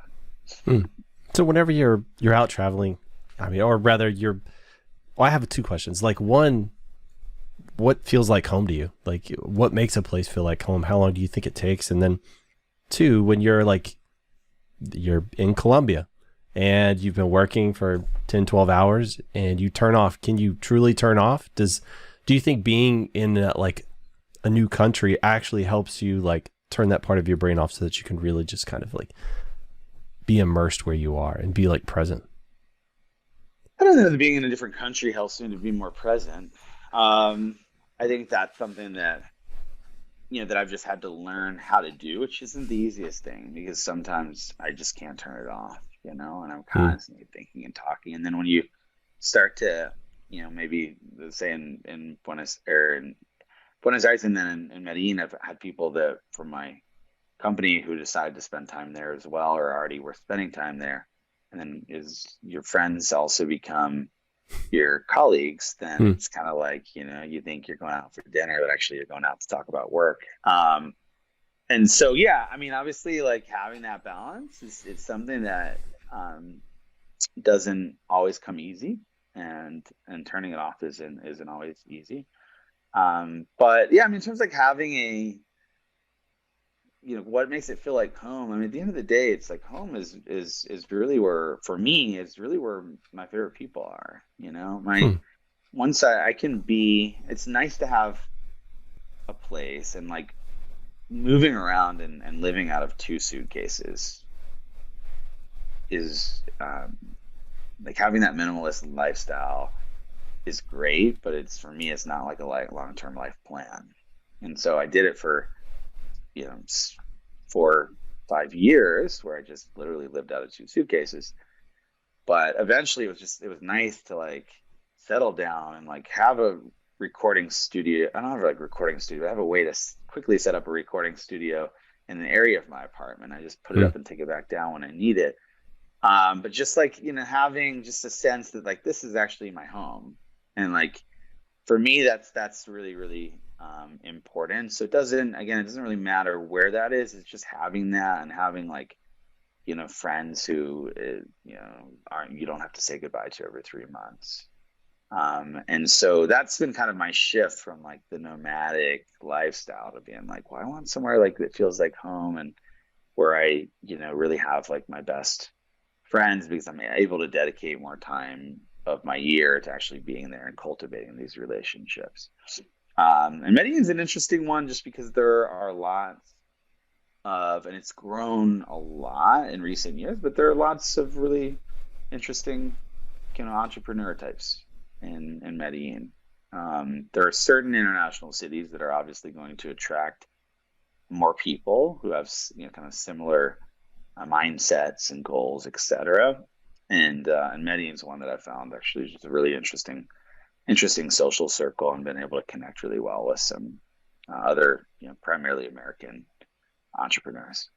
So whenever you're out traveling, I mean, or rather I have two questions. Like one, what feels like home to you? Like what makes a place feel like home? How long do you think it takes? And then two, when you're in Colombia and you've been working for 10, 12 hours and you turn off, can you truly turn off? Do you think being in a new country actually helps you like turn that part of your brain off so that you can really just kind of like be immersed where you are and be like present? I don't know that being in a different country helps me to be more present. I think that's something that, that I've just had to learn how to do, which isn't the easiest thing because sometimes I just can't turn it off, and I'm constantly thinking and talking. And then when you start to, maybe say in Buenos Aires and then in Medellin, I've had people that from my company who decide to spend time there as well, or already were spending time there. And then is your friends also become your colleagues, then it's kind of like, you think you're going out for dinner, but actually you're going out to talk about work. And so, yeah, I mean, obviously like having that balance is something that doesn't always come easy, and turning it off isn't always easy. But yeah, I mean, in terms of like having what makes it feel like home. I mean, at the end of the day, it's like home is really where, for me, is really where my favorite people are. Once I can be, it's nice to have a place, and like moving around and living out of 2 suitcases is like having that minimalist lifestyle is great, but for me, it's not like a long-term life plan. And so I did it for 4-5 years where I just literally lived out of 2 suitcases. But eventually it was nice to like settle down and like have a recording studio. I don't have like a recording studio. I have a way to quickly set up a recording studio in an area of my apartment. I just put it up and take it back down when I need it. But just like, having just a sense that like, this is actually my home. And like, for me, that's really, really important. So it doesn't really matter where that is. It's just having that and having like, friends who, you don't have to say goodbye to every 3 months. And so that's been kind of my shift from like the nomadic lifestyle to being like, well, I want somewhere like that feels like home, and where I, really have like my best friends, because I'm able to dedicate more time of my year to actually being there and cultivating these relationships. And Medellin's an interesting one just because there are lots of, and it's grown a lot in recent years, but there are lots of really interesting, entrepreneur types in Medellin. There are certain international cities that are obviously going to attract more people who have, kind of similar mindsets and goals, etc. And Medellin's one that I found actually just a really interesting social circle, and been able to connect really well with some other, primarily American entrepreneurs.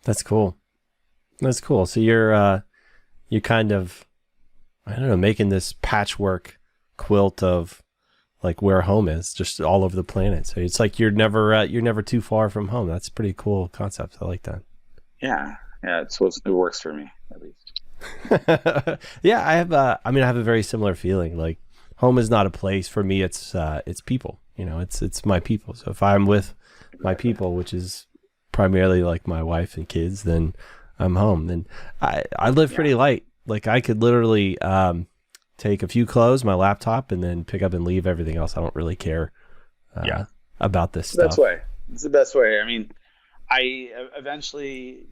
That's cool. So you're kind of, I don't know, making this patchwork quilt of like where home is, just all over the planet. So it's like you're never too far from home. That's a pretty cool concept. I like that. Yeah, it works for me at least. Yeah, I have a very similar feeling. Like home is not a place for me. It's people, it's my people. So if I'm with my people, which is primarily like my wife and kids, then I'm home. Then I live pretty light. Like I could literally take a few clothes, my laptop, and then pick up and leave everything else. I don't really care about this stuff. It's the best way. I mean, I eventually,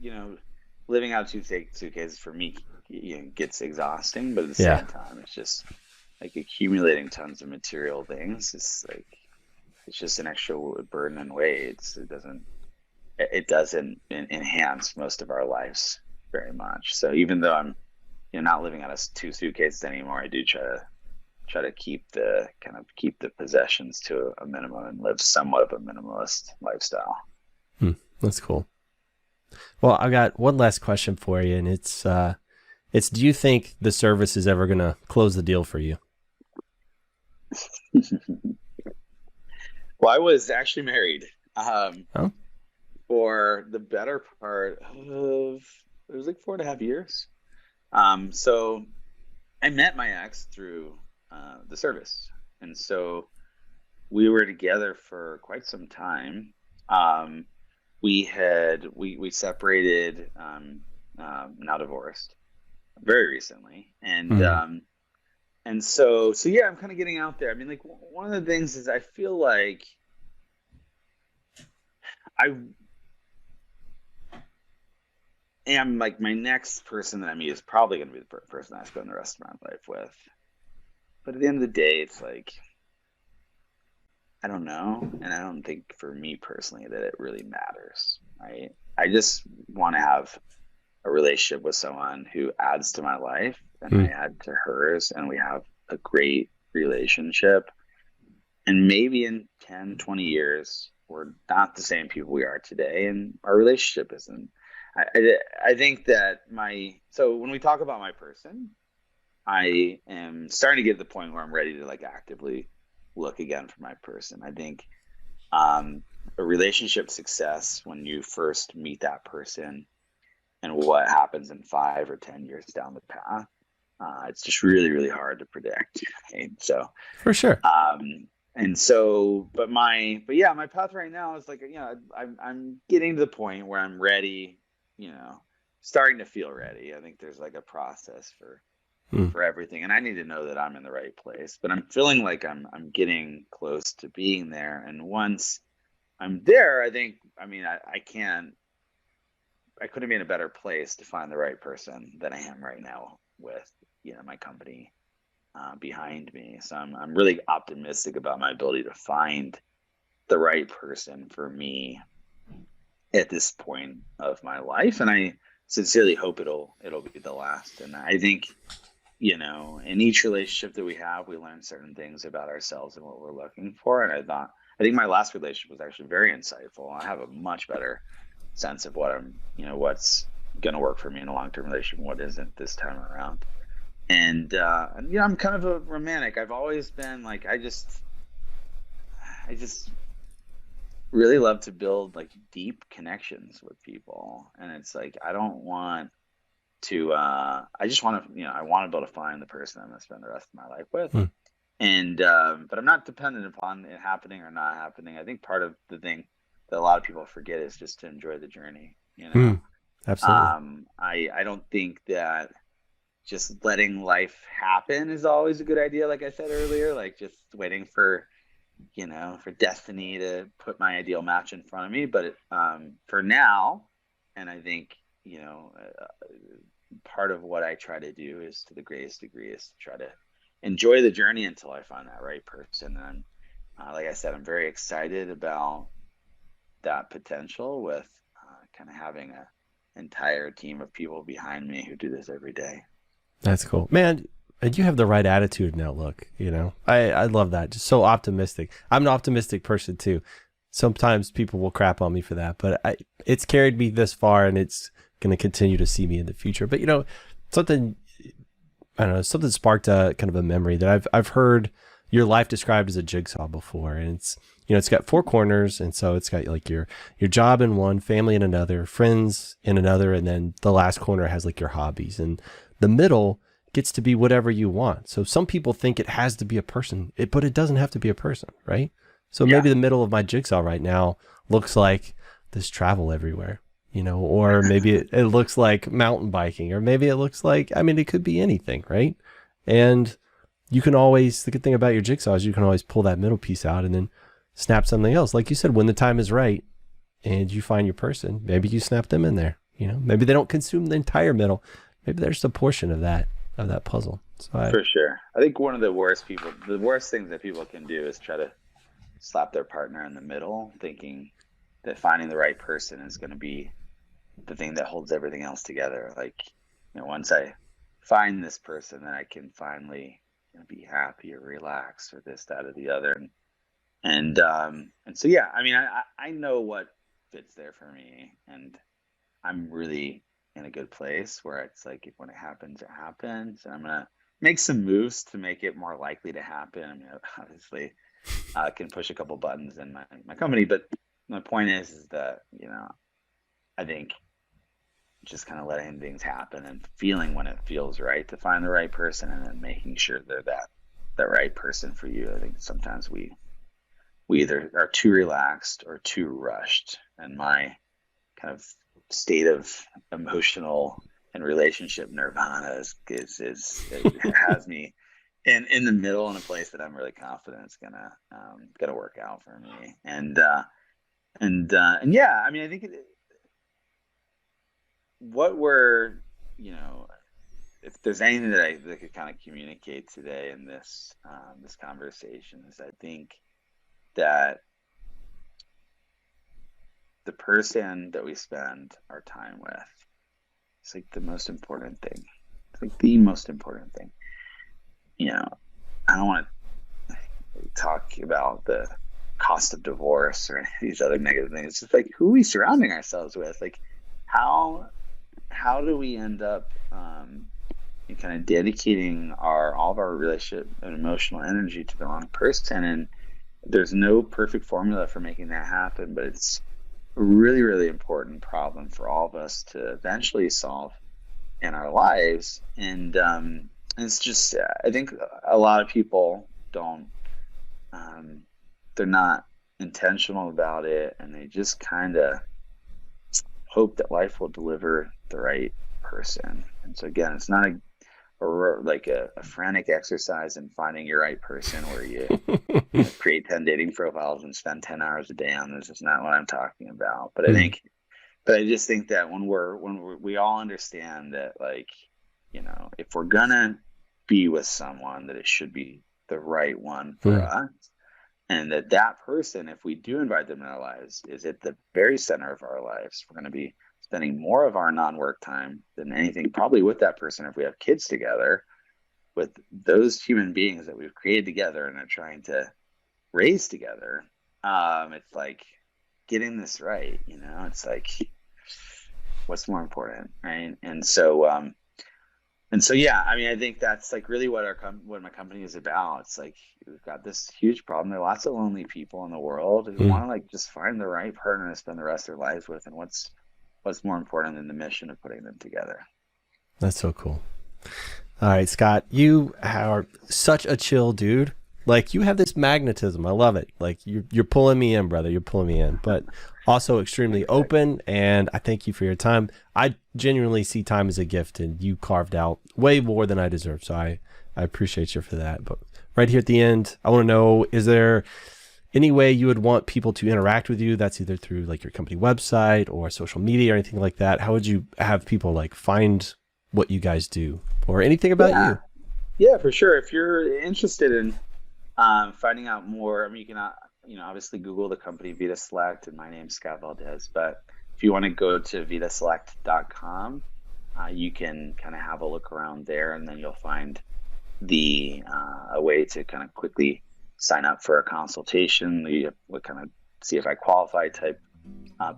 living out 2 suitcases for me, gets exhausting, but at the same time, it's just like accumulating tons of material things. It's just an extra burden and weight. It doesn't enhance most of our lives very much. So even though I'm not living out of 2 suitcases anymore, I do try to try to keep the possessions to a minimum and live somewhat of a minimalist lifestyle. That's cool. Well, I got one last question for you, and it's do you think the service is ever going to close the deal for you? Well, I was actually married Oh, for the better part of, it was like 4.5 years. So I met my ex through the service, and so we were together for quite some time. We separated, now divorced very recently, and so yeah, I'm kind of getting out there. I mean, like, one of the things is I feel like I am, like, my next person that I meet is probably going to be the person I spend the rest of my life with. But at the end of the day, it's like, I don't know. And I don't think for me personally that it really matters, right? I just want to have a relationship with someone who adds to my life and I add to hers, and we have a great relationship. And maybe in 10, 20 years, we're not the same people we are today, and our relationship isn't. I think that so when we talk about my person, I am starting to get to the point where I'm ready to, like, actively look again for my person. I think a relationship success, when you first meet that person and what happens in 5 or 10 years down the path, it's just really, really hard to predict. Right? So for sure. And so, but yeah, my path right now is like, I'm getting to the point where I'm ready, starting to feel ready. I think there's like a process for everything, and I need to know that I'm in the right place, but I'm feeling like I'm getting close to being there. And once I'm there, I think, I couldn't be in a better place to find the right person than I am right now with, my company behind me. So I'm really optimistic about my ability to find the right person for me at this point of my life, and I sincerely hope it'll be the last. And I think, in each relationship that we have, we learn certain things about ourselves and what we're looking for. And I think my last relationship was actually very insightful. I have a much better sense of what's going to work for me in a long-term relationship and what isn't this time around. And I'm kind of a romantic. I've always been like, I just really love to build, like, deep connections with people. And it's like, I don't want to, I just want to, I want to be able to find the person I'm going to spend the rest of my life with. And, but I'm not dependent upon it happening or not happening. I think part of the thing that a lot of people forget is just to enjoy the journey, Absolutely. I don't think that just letting life happen is always a good idea. Like I said earlier, like, just waiting for destiny to put my ideal match in front of me. But for now, and I think, part of what I try to do is, to the greatest degree, is to try to enjoy the journey until I find that right person. And like I said, I'm very excited about that potential with kind of having an entire team of people behind me who do this every day. That's cool, man. And you have the right attitude and outlook. I love that. Just so optimistic. I'm an optimistic person too. Sometimes people will crap on me for that, but it's carried me this far, and it's going to continue to see me in the future. But something, I don't know, something sparked a kind of a memory that I've heard your life described as a jigsaw before, and it's got 4 corners, and so it's got like your job in one, family in another, friends in another, and then the last corner has like your hobbies, and the middle gets to be whatever you want. So some people think it has to be a person, but it doesn't have to be a person, right? So maybe the middle of my jigsaw right now looks like this travel everywhere, or maybe it looks like mountain biking, or maybe it looks like, it could be anything, right? And you can always, the good thing about your jigsaw is you can always pull that middle piece out and then snap something else. Like you said, when the time is right and you find your person, maybe you snap them in there, maybe they don't consume the entire middle. Maybe there's a portion of that puzzle. So for sure. I think one of the worst things that people can do is try to slap their partner in the middle, thinking that finding the right person is going to be the thing that holds everything else together. Like, once I find this person, then I can finally, going to be happy or relaxed or this, that, or the other. And so, yeah, I mean, I know what fits there for me, and I'm really in a good place where it's like, if when it happens, it happens. And I'm going to make some moves to make it more likely to happen. I mean, obviously, I can push a couple buttons in my company, but my point is that, I think just kind of letting things happen and feeling when it feels right to find the right person, and then making sure they're that right person for you. I think sometimes we either are too relaxed or too rushed, and my kind of state of emotional and relationship nirvana is it has me in the middle, in a place that I'm really confident it's gonna work out for me. And yeah, I mean, I think what we're, if there's anything that I could kind of communicate today in this conversation, is I think that the person that we spend our time with is like the most important thing. It's like the most important thing. I don't want to talk about the cost of divorce or any of these other negative things. It's just like, who are we surrounding ourselves with? Like, how do we end up kind of dedicating all of our relationship and emotional energy to the wrong person? And there's no perfect formula for making that happen, but it's a really, really important problem for all of us to eventually solve in our lives. And it's just, I think a lot of people don't, they're not intentional about it, and they just kind of hope that life will deliver the right person. And so again, it's not a frantic exercise in finding your right person where you create 10 dating profiles and spend 10 hours a day on this. It's not what I'm talking about. But I just think that when we all understand that, like, if we're gonna be with someone, that it should be the right one for us, and that person, if we do invite them in our lives, is at the very center of our lives. We're going to be spending more of our non-work time than anything probably with that person. If we have kids together with those human beings that we've created together and are trying to raise together, it's like getting this right. It's like, what's more important, right? And so yeah, I mean, I think that's like really what my company is about. It's like, we've got this huge problem. There are lots of lonely people in the world who want to like just find the right partner to spend the rest of their lives with. And what's more important than the mission of putting them together? That's so cool. All right, Scott, you are such a chill dude. Like, you have this magnetism. I love it. Like, you're pulling me in, brother. You're pulling me in, but also extremely open. And I thank you for your time. I genuinely see time as a gift, and you carved out way more than I deserve. So I appreciate you for that. But right here at the end, I want to know, is there any way you would want people to interact with you? That's either through like your company website or social media or anything like that. How would you have people like find what you guys do, or anything about you? Yeah, for sure. If you're interested in finding out more, I mean, you can obviously Google the company Vita Select, and my name's Scott Valdez. But if you want to go to vitaselect.com, you can kind of have a look around there, and then you'll find a way to kind of quickly sign up for a consultation. We kind of see if I qualify type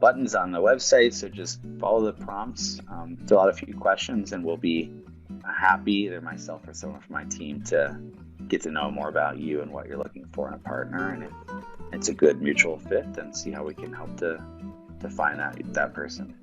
buttons on the website. So just follow the prompts, fill out a few questions, and we'll be happy, either myself or someone from my team, to get to know more about you and what you're looking for in a partner. And if it's a good mutual fit, then see how we can help to find that person.